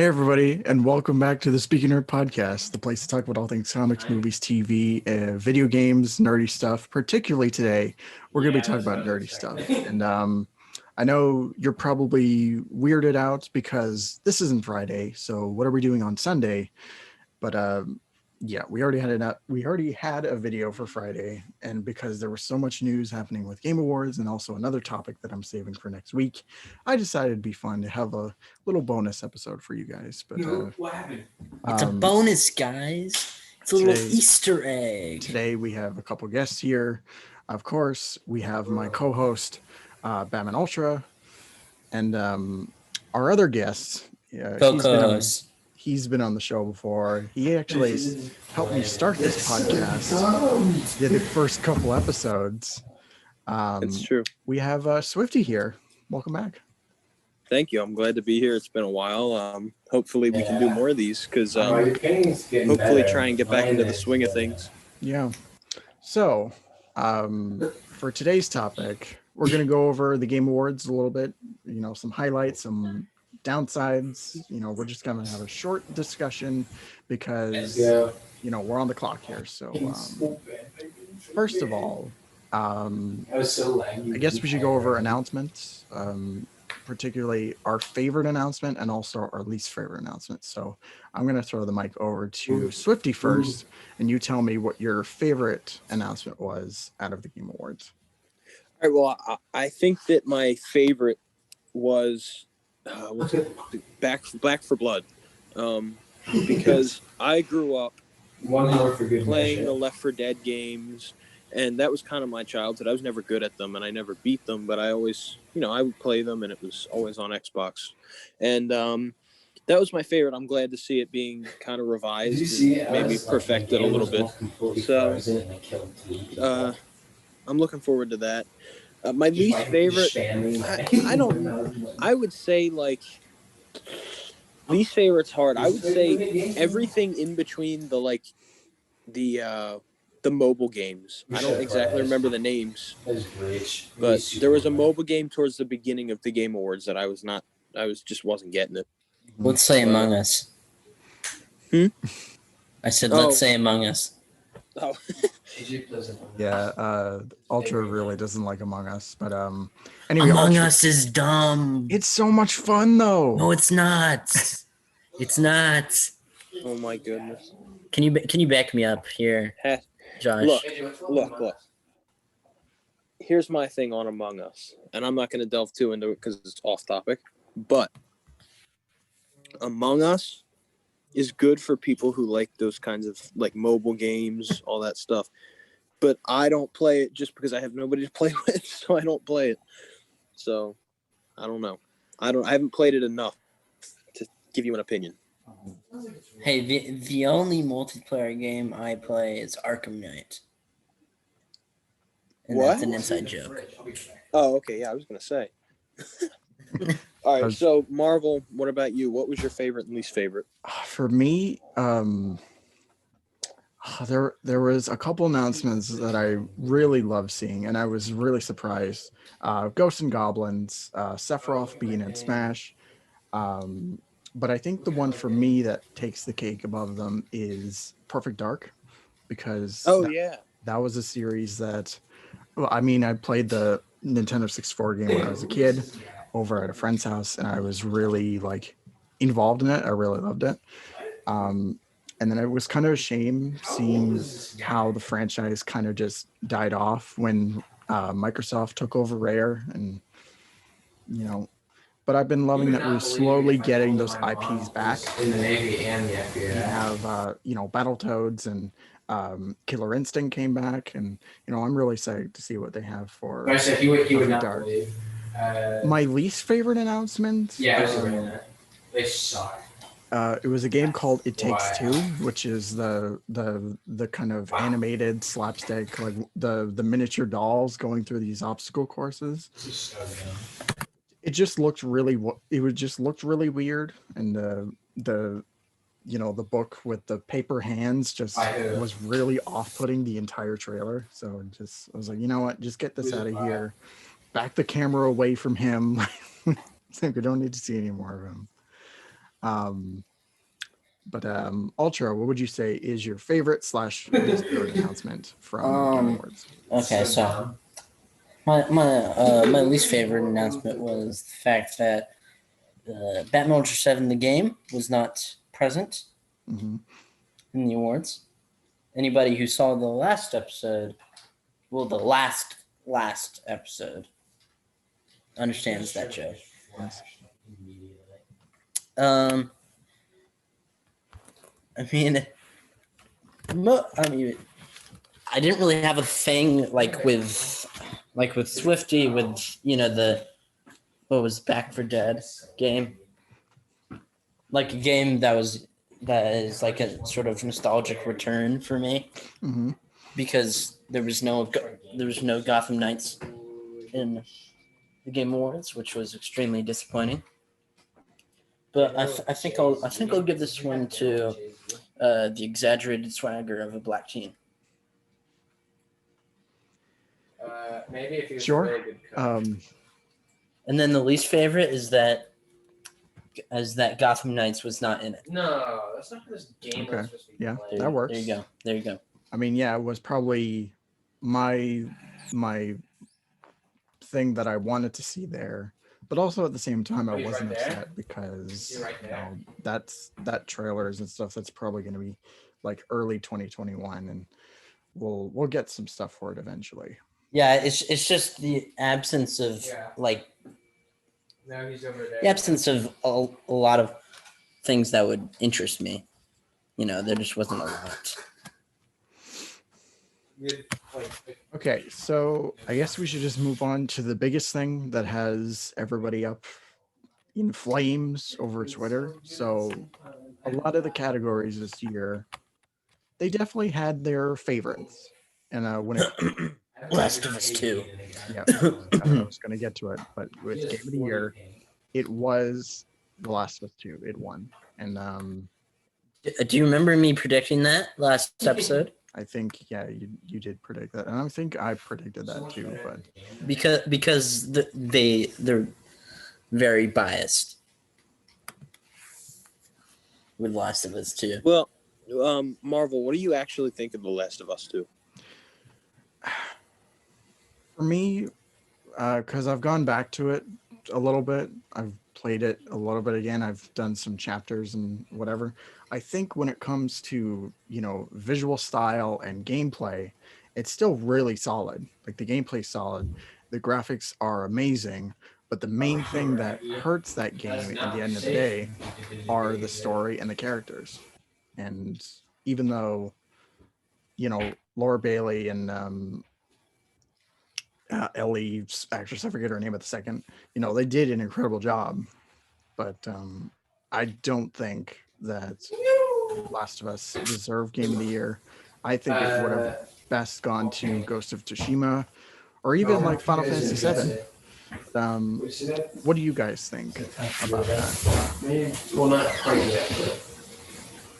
Hey, everybody, and welcome back to the Speaking Nerd podcast, the place to talk about all things comics, movies, TV, video games, nerdy stuff. Particularly today, we're going to be talking about nerdy stuff. And I know you're probably weirded out because this isn't Friday. So what are we doing on Sunday? But yeah, we already had a video for Friday, and because there was so much news happening with Game Awards and also another topic that I'm saving for next week, I decided it'd be fun to have a little bonus episode for you guys. But what happened? It's a bonus, guys. It's a little Easter egg. Today we have a couple guests here. Of course, we have my co-host, Batman Ultra, and our other guest, he's been on the show before. He actually helped me start this podcast. Did the first couple episodes. It's true. We have Swfte here. Welcome back. Thank you. I'm glad to be here. It's been a while. Hopefully we can do more of these because hopefully try and get back into the swing of things. Yeah. So for today's topic, we're going to go over the Game Awards a little bit, some highlights, some downsides. We're just going to have a short discussion because we're on the clock here. So first of all, I guess we should go over announcements, particularly our favorite announcement and also our least favorite announcement. So I'm going to throw the mic over to Swfte first, and you tell me what your favorite announcement was out of the Game Awards. All right, well, I think that my favorite was Back for Blood, because I grew up playing the Left 4 Dead games, and that was kind of my childhood. I was never good at them, and I never beat them, but I always, I would play them, and it was always on Xbox. And that was my favorite. I'm glad to see it being kind of revised, maybe perfected a little bit. So I'm looking forward to that. My least favorite, I don't know. I would say, least favorite's hard. I would say everything in between the mobile games. I don't exactly remember the names, but there was a mobile game towards the beginning of the Game Awards that I just wasn't getting it. Let's say Among Us. I said, let's say Among Us. Oh. Yeah, Ultra really doesn't like Among Us, but anyway, Among Us is dumb. It's so much fun though. No, it's not. It's not. Oh my goodness. Can you back me up here, Josh? Look. Here's my thing on Among Us, and I'm not going to delve too into it because it's off topic, but Among Us is good for people who like those kinds of mobile games, all that stuff. But I don't play it just because I have nobody to play with, so I don't play it. So I don't know. I haven't played it enough to give you an opinion. Hey, the only multiplayer game I play is Arkham Knight. And what? That's an inside joke. Oh, okay. Yeah, I was going to say. All right, so Marvel, what about you? What was your favorite and least favorite? For me, there was a couple announcements that I really loved seeing, and I was really surprised. Ghosts and Goblins, Sephiroth being in Smash. But I think the one for me that takes the cake above them is Perfect Dark, because that was a series that, I played the Nintendo 64 game when I was a kid over at a friend's house, and I was really involved in it. I really loved it. And then it was kind of a shame seeing how the franchise kind of just died off when Microsoft took over Rare, and but I've been loving that we're slowly getting those IPs back. In the Navy and the FBI. We have Battletoads and Killer Instinct came back, and I'm really excited to see what they have for he would not Dark. believe. My least favorite announcement. Yeah, I was reading that. They suck. It was a game called It Takes Two, which is the kind of animated slapstick, the miniature dolls going through these obstacle courses. It just looked really weird, and the book with the paper hands just was really off-putting the entire trailer. So I was like, you know what, just get this out of here. Back the camera away from him. We don't need to see any more of him. Um, but Ultra, what would you say is your favorite / least favorite announcement from Game Awards? Okay, so my least favorite announcement was the fact that Batman Ultra 7, the game, was not present Hmm. in the awards. Anybody who saw the last episode, well, the last episode, understands that joke. Yes. Um, I mean, I mean, I didn't really have a thing with Swifte with the what was Back for Dead game, like a game that is like a sort of nostalgic return for me Hmm. because there was no Gotham Knights in the Game Awards, which was extremely disappointing. But I think I'll give this one to the exaggerated swagger of a black teen. Maybe if he was a Sure. really good coach. And then the least favorite is that Gotham Knights was not in it. No, that's not how this game Okay. was supposed to be Yeah, played. that works. There you go. I mean, yeah, it was probably my thing that I wanted to see there, but also at the same time, I Oh, you're wasn't right there? upset because You're right there. that trailers and stuff. That's probably going to be like early 2021, and we'll get some stuff for it eventually. Yeah, it's just the absence of Yeah. Now he's over there. the absence of a lot of things that would interest me. There just wasn't a lot. Okay, so I guess we should just move on to the biggest thing that has everybody up in flames over Twitter. So a lot of the categories this year, they definitely had their favorites. And when it Last of Us 2. yeah, I was going to get to it, but with Game of the Year, it was The Last of Us 2. It won. And Do you remember me predicting that last episode? I think, yeah, you did predict that. And I think I predicted that too, but Because they're very biased with Last of Us 2. Well, Marvel, what do you actually think of The Last of Us 2? for me, because I've gone back to it a little bit, I've played it a little bit again. I've done some chapters and whatever. I think when it comes to visual style and gameplay, it's still really solid. Like the gameplay's solid, the graphics are amazing, but the main thing that hurts that game at the end of the day are the story and the characters. And even though Laura Bailey and Ellie's actress, I forget her name at the second, they did an incredible job, but I don't think that Last of Us deserved Game of the Year. I think it would have best gone to Ghost of Tsushima or even like Final Fantasy VII. What do you guys think about that? Well, not quite yet. But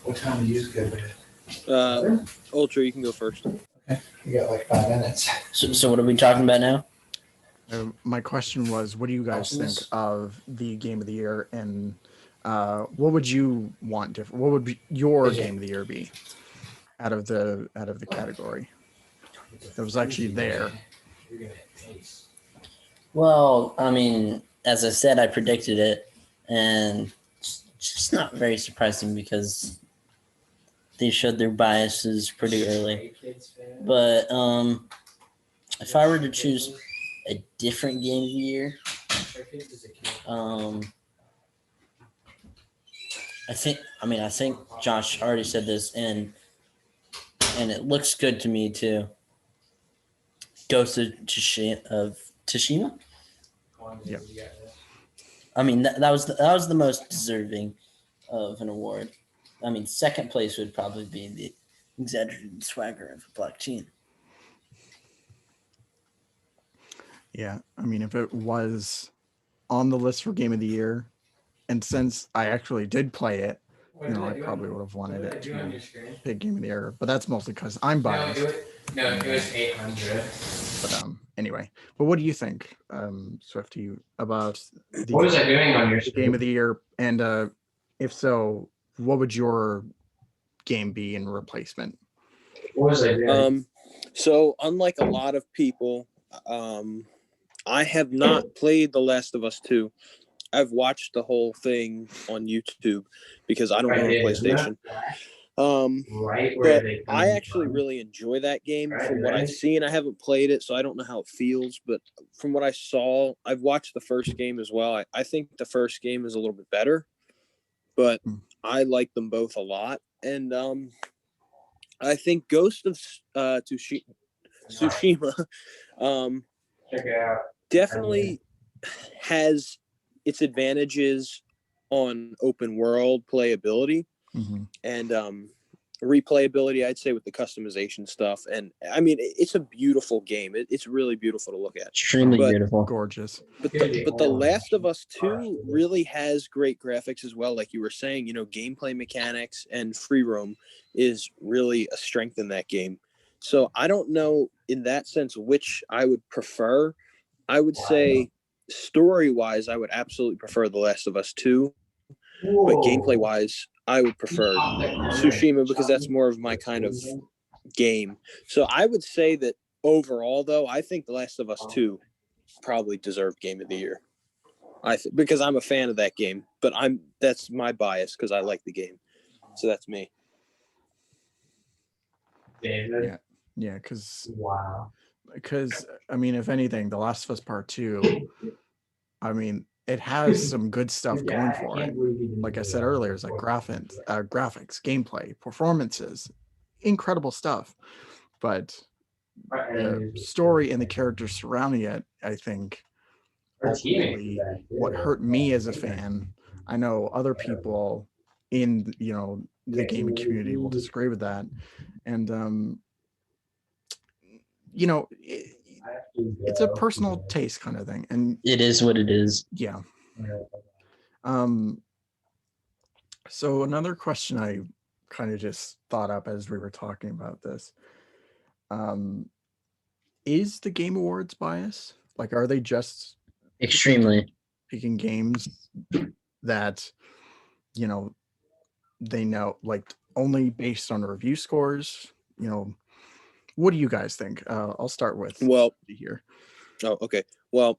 What time do you schedule it? Ultra, you can go first. You got like 5 minutes. So what are we talking about now? My question was, what do you guys think of the Game of the Year, and what would you want different? What would be your Game of the Year be out of the category that was actually there? you're gonna taste. Well, I mean, as I said, I predicted it, and it's just not very surprising because they showed their biases pretty early. But if I were to choose a different Game of the Year, I think Josh already said this, and it looks good to me too. Ghost of Tsushima. Yeah. I mean, that was the most deserving of an award. I mean, second place would probably be the exaggerated swagger of a black teen. Yeah, I mean, if it was on the list for Game of the Year, and since I actually did play it, I probably would have wanted it to pick Game of the Year. But that's mostly because I'm biased. No, it was 800. But anyway, but what do you think, Swifte, about What was I doing on your the Game of the Year and If so, what would your game be in replacement? What was I doing? So unlike a lot of people, I have not played The Last of Us 2. I've watched the whole thing on YouTube because I don't own a PlayStation. Right where But they come I actually from. really enjoy that game. Right, From what ready? I've seen, I haven't played it, so I don't know how it feels. But from what I saw, I've watched the first game as well. I think the first game is a little bit better, but I like them both a lot. And I think Ghost of Tsushima Check it out. definitely has its advantages on open world playability Mm-hmm. and replayability, I'd say, with the customization stuff. And I mean, it's a beautiful game. It's really beautiful to look at. Extremely But- beautiful. Gorgeous. But the Last of Us 2 really has great graphics as well. Like you were saying, gameplay mechanics and free roam is really a strength in that game. So I don't know in that sense which I would prefer. I would say story-wise, I would absolutely prefer The Last of Us 2. But gameplay-wise, I would prefer Tsushima because that's more of my kind of game. So I would say that overall, though, I think The Last of Us 2 probably deserved Game of the Year. Because I'm a fan of that game, but that's my bias because I like the game. So that's me. David. Yeah, because Wow. I mean, if anything, The Last of Us Part 2, I mean, it has some good stuff going for it. Like I said earlier, it's like graphics, gameplay, performances, incredible stuff. But the story and the characters surrounding it, I think, ultimately, what hurt me as a fan. I know other people in the gaming community will disagree with that, and it's a personal taste kind of thing, and It is what it is. yeah. So another question I kind of just thought up as we were talking about this, is the Game Awards bias? Like, are they just Extremely. picking games that they know, like, only based on review scores? What do you guys think? I'll start with Well, here. Oh, okay. Well,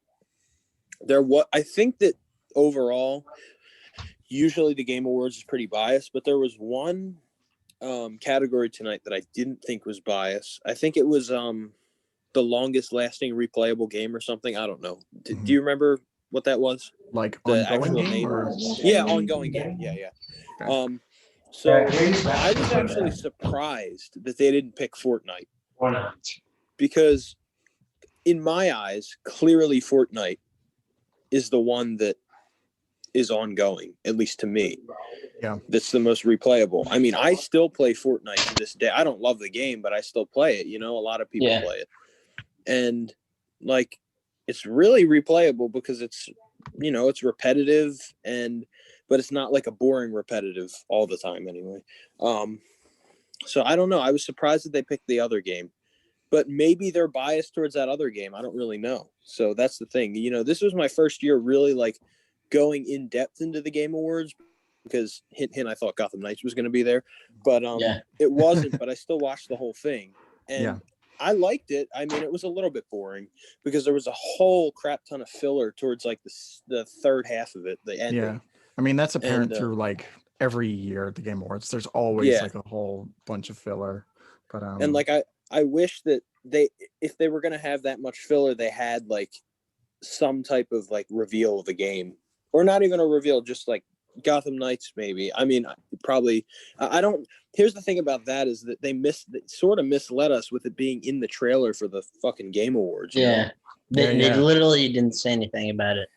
I think that overall, usually the Game Awards is pretty biased, but there was one category tonight that I didn't think was biased. I think it was the longest lasting replayable game or something. I don't know. Do you remember what that was? Like The ongoing actual game name? or Yeah, ongoing game. Yeah. Okay. So I was actually surprised that they didn't pick Fortnite Why not? because in my eyes, clearly Fortnite is the one that is ongoing, at least to me. Yeah. That's the most replayable. I mean, I still play Fortnite to this day. I don't love the game, but I still play it. A lot of people play it. And like, it's really replayable because it's repetitive but it's not like a boring repetitive all the time anyway. So I don't know. I was surprised that they picked the other game, but maybe they're biased towards that other game. I don't really know. So that's the thing. This was my first year really like going in depth into the Game Awards because hint, I thought Gotham Knights was going to be there, but it wasn't. But I still watched the whole thing, and I liked it. I mean, it was a little bit boring because there was a whole crap ton of filler towards like the third half of it, the ending. Yeah, I mean that's apparent through like every year at the Game Awards. There's always like a whole bunch of filler, but and like I wish that if they were going to have that much filler, they had like some type of like reveal of the game, or not even a reveal, just like Gotham Knights maybe. I mean, probably I don't. Here's the thing about that is that they sort of misled us with it being in the trailer for the fucking Game Awards. They literally didn't say anything about it.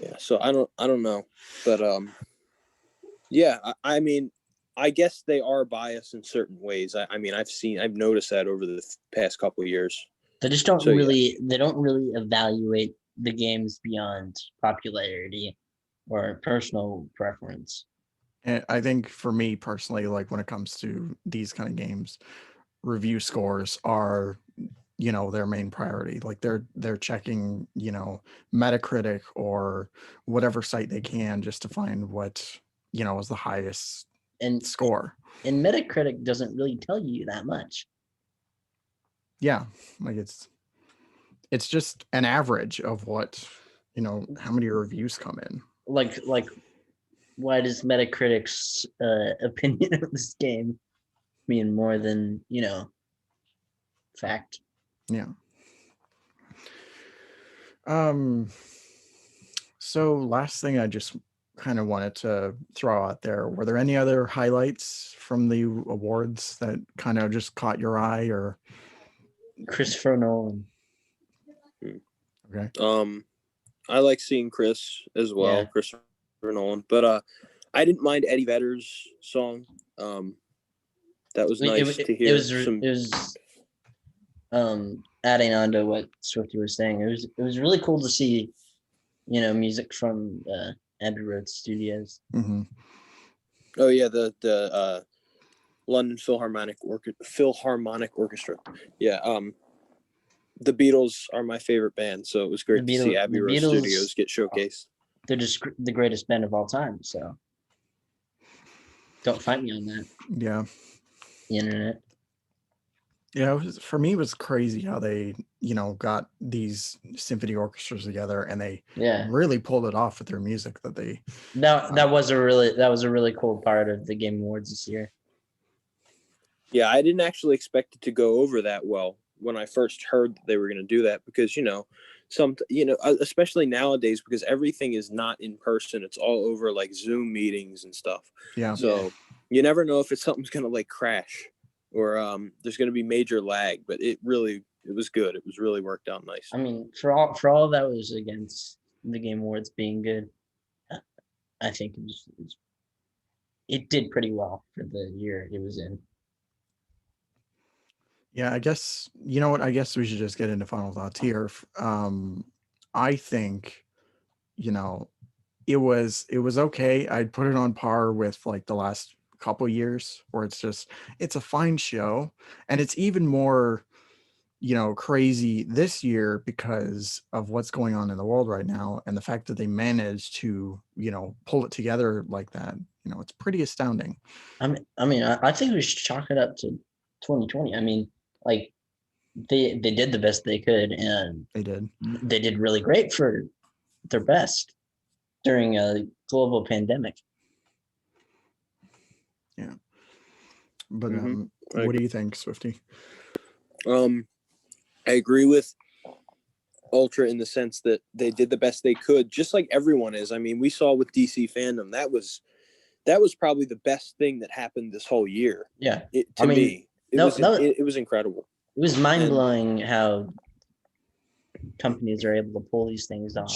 Yeah, so I don't know, but I mean, I guess they are biased in certain ways. I mean, I've noticed that over the past couple of years. They just don't they don't really evaluate the games beyond popularity or personal preference. And I think for me personally, like when it comes to these kind of games, review scores are their main priority. Like they're checking, Metacritic or whatever site they can just to find what, is the highest And score. and Metacritic doesn't really tell you that much. Yeah, like it's just an average of what, how many reviews come in. Like why does Metacritic's opinion of this game mean more than fact? Yeah. So last thing I just kind of wanted to throw out there, were there any other highlights from the awards that kind of just caught your eye? Or Christopher Nolan. okay, I like seeing Chris as well, Yeah. Christopher Nolan. But I didn't mind Eddie Vedder's song. That was nice to hear. It was adding on to what Swifte was saying. It was really cool to see, music from Abbey Road Studios. mm-hmm. Oh yeah, the London Philharmonic Orchestra. Yeah. The Beatles are my favorite band, so it was great to see Abbey Road Studios get showcased. They're just the greatest band of all time, so don't fight me on that. Yeah. The internet. Yeah, for me, it was crazy how they, got these symphony orchestras together and they really pulled it off with their music that they. That was a really cool part of the Game Awards this year. Yeah, I didn't actually expect it to go over that well when I first heard that they were going to do that, because especially nowadays, because everything is not in person, it's all over like Zoom meetings and stuff. Yeah. So you never know if something's going to like crash or there's going to be major lag, but it was good. It was really worked out nice. I mean, for all that was against the Game Awards being good, I think it did pretty well for the year it was in. Yeah, I guess, I guess we should just get into final thoughts here. I think, it was okay. I'd put it on par with like the last couple years where it's a fine show, and it's even more, crazy this year because of what's going on in the world right now, and the fact that they managed to, pull it together like that. It's pretty astounding. I think we should chalk it up to 2020. I mean, like they did the best they could, and They did really great for their best during a global pandemic. Yeah. But Mm-hmm. What do you think, Swifty? I agree with Ultra in the sense that they did the best they could, just like everyone is. I mean, we saw with DC fandom, that was probably the best thing that happened this whole year. Yeah. It was incredible. It was mind-blowing how companies are able to pull these things off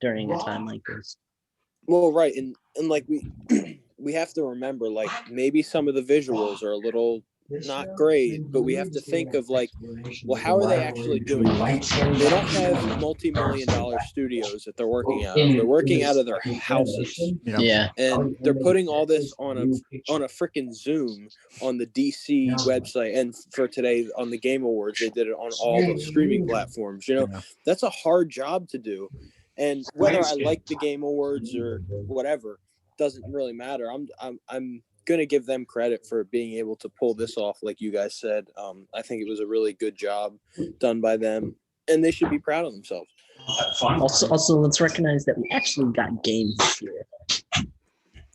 during a time like this. Well, right. And like we have to remember, like, maybe some of the visuals are a little not great, but we have to think of like, well, how are they actually doing it? They don't have multi-million-dollar studios that they're working out of. They're working out of their houses. Yeah. And they're putting all this on a freaking Zoom on the DC website, and for today on the Game Awards, they did it on all the streaming platforms. That's a hard job to do. And whether I like the Game Awards or whatever doesn't really matter. I'm gonna give them credit for being able to pull this off, like you guys said. I think it was a really good job done by them, and they should be proud of themselves. Also, let's recognize that we actually got games this year.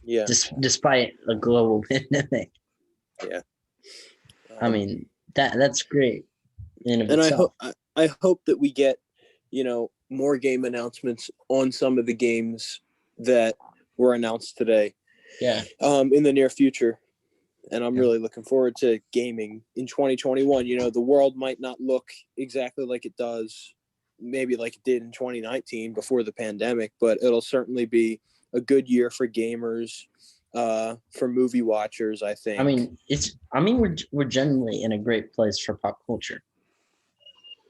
Yeah. Despite a global pandemic. Yeah. I mean, that's great. And I hope that we get, more game announcements on some of the games that were announced today. Yeah. In the near future. And I'm really looking forward to gaming in 2021. The world might not look exactly like it does, maybe like it did in 2019 before the pandemic, but it'll certainly be a good year for gamers, for movie watchers, I think. We're generally in a great place for pop culture.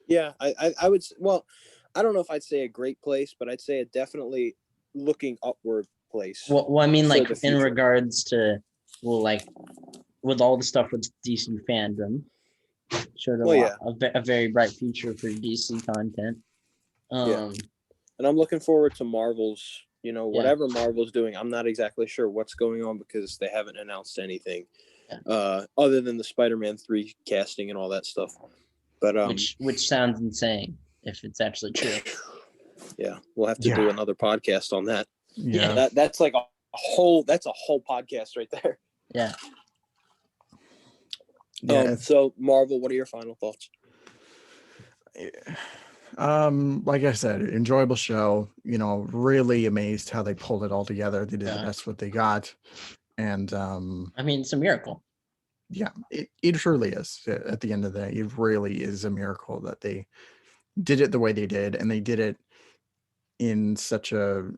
Yeah, I would, well, I don't know if I'd say a great place, but I'd say a definitely looking upward place. Well, I mean, like in regards to, like with all the stuff with DC fandom, showed Well, yeah. a very bright future for DC content. Yeah. And I'm looking forward to Marvel's, Yeah. whatever Marvel's doing. I'm not exactly sure what's going on because they haven't announced anything other than the Spider-Man 3 casting and all that stuff. But which sounds insane if it's actually true. Yeah, we'll have to do another podcast on that. Yeah. That's like a whole podcast right there. Yeah. So Marvel, what are your final thoughts? Like I said, enjoyable show, really amazed how they pulled it all together. They did the best what they got. And I mean, it's a miracle. Yeah, it truly is. At the end of the day, it really is a miracle that they did it the way they did, and they did it in such a,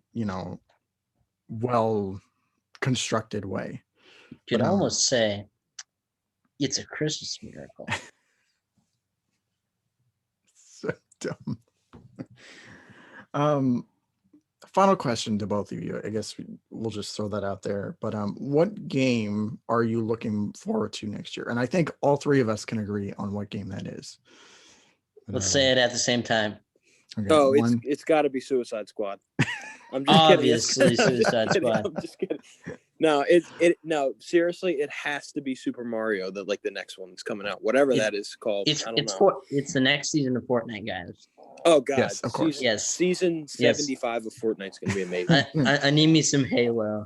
well constructed way. You could almost say it's a Christmas miracle. So dumb. Final question to both of you. I guess we'll just throw that out there. But what game are you looking forward to next year? And I think all three of us can agree on what game that is. Let's say it at the same time. Okay, it's got to be Suicide Squad. I'm just Obviously, Suicide Squad. I'm just kidding. No, no. Seriously, it has to be Super Mario. The next one that's coming out, whatever that is called. It's the next season of Fortnite, guys. Oh God! Yes, of course. Season 75 of Fortnite's gonna be amazing. I need me some Halo.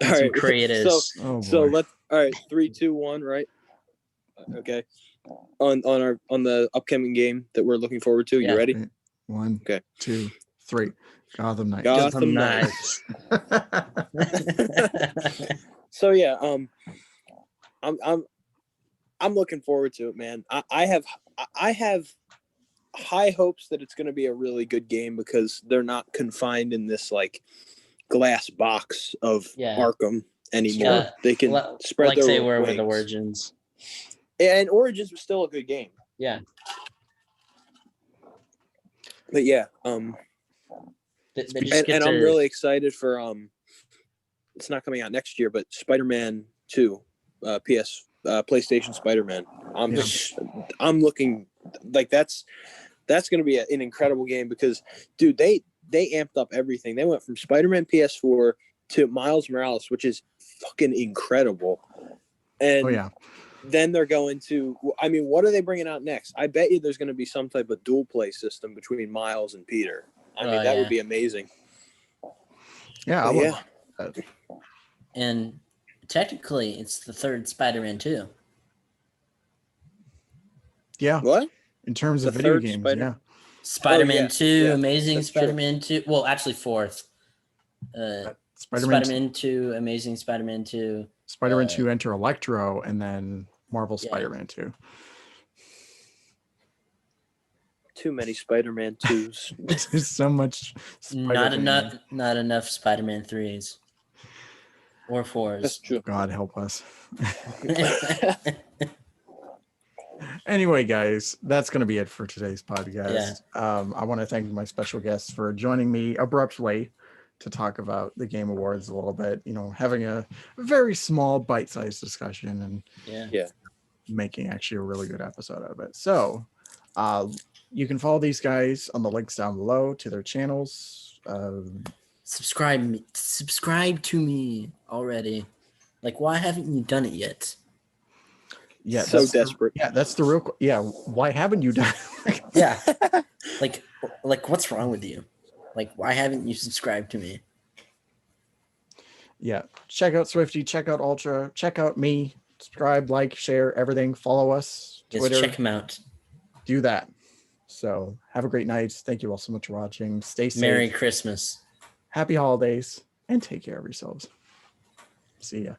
All right, creators. So let's. All right, 3, 2, 1. Right. Okay. On the upcoming game that we're looking forward to. You ready? 1, okay. 2, 3. Gotham Knights. Gotham Knights. So yeah, I'm looking forward to it, man. I have high hopes that it's going to be a really good game because they're not confined in this glass box of Arkham anymore. Yeah. They can spread their they were wings. with Origins. And Origins was still a good game. Yeah. But yeah, and I'm really excited for it's not coming out next year, but Spider-Man 2, PlayStation Spider-Man. I'm looking that's going to be an incredible game because, dude, they amped up everything. They went from Spider-Man PS4 to Miles Morales, which is fucking incredible. And then they're going to, I mean, what are they bringing out next? I bet you there's going to be some type of dual play system between Miles and Peter. I mean, that would be amazing. Yeah. And technically, it's the third Spider-Man 2. Yeah. What? In terms of video games, Spider-Man 2, Amazing Spider-Man 2. Well, actually, fourth. Spider-Man 2, Amazing Spider-Man 2. Spider-Man 2 Enter Electro, and then Marvel Spider-Man 2. Too many Spider-Man 2s. There's so much Spider-Man. Not enough Spider-Man 3s. Or 4s. That's true. God help us. Anyway, guys, that's going to be it for today's podcast. I want to thank my special guests for joining me abruptly to talk about the Game Awards a little bit, having a very small bite-sized discussion and making actually a really good episode of it. So you can follow these guys on the links down below to their channels. Subscribe to me already. Why haven't you done it yet? Yeah, so desperate. That's the real. Yeah, why haven't you done? Yeah, what's wrong with you? Why haven't you subscribed to me? Yeah, check out Swfte, check out Ultra, check out me. Subscribe, like, share, everything. Follow us. Twitter. Check them out. Do that. So have a great night. Thank you all so much for watching. Stay safe. Merry Christmas. Happy holidays, and take care of yourselves. See ya.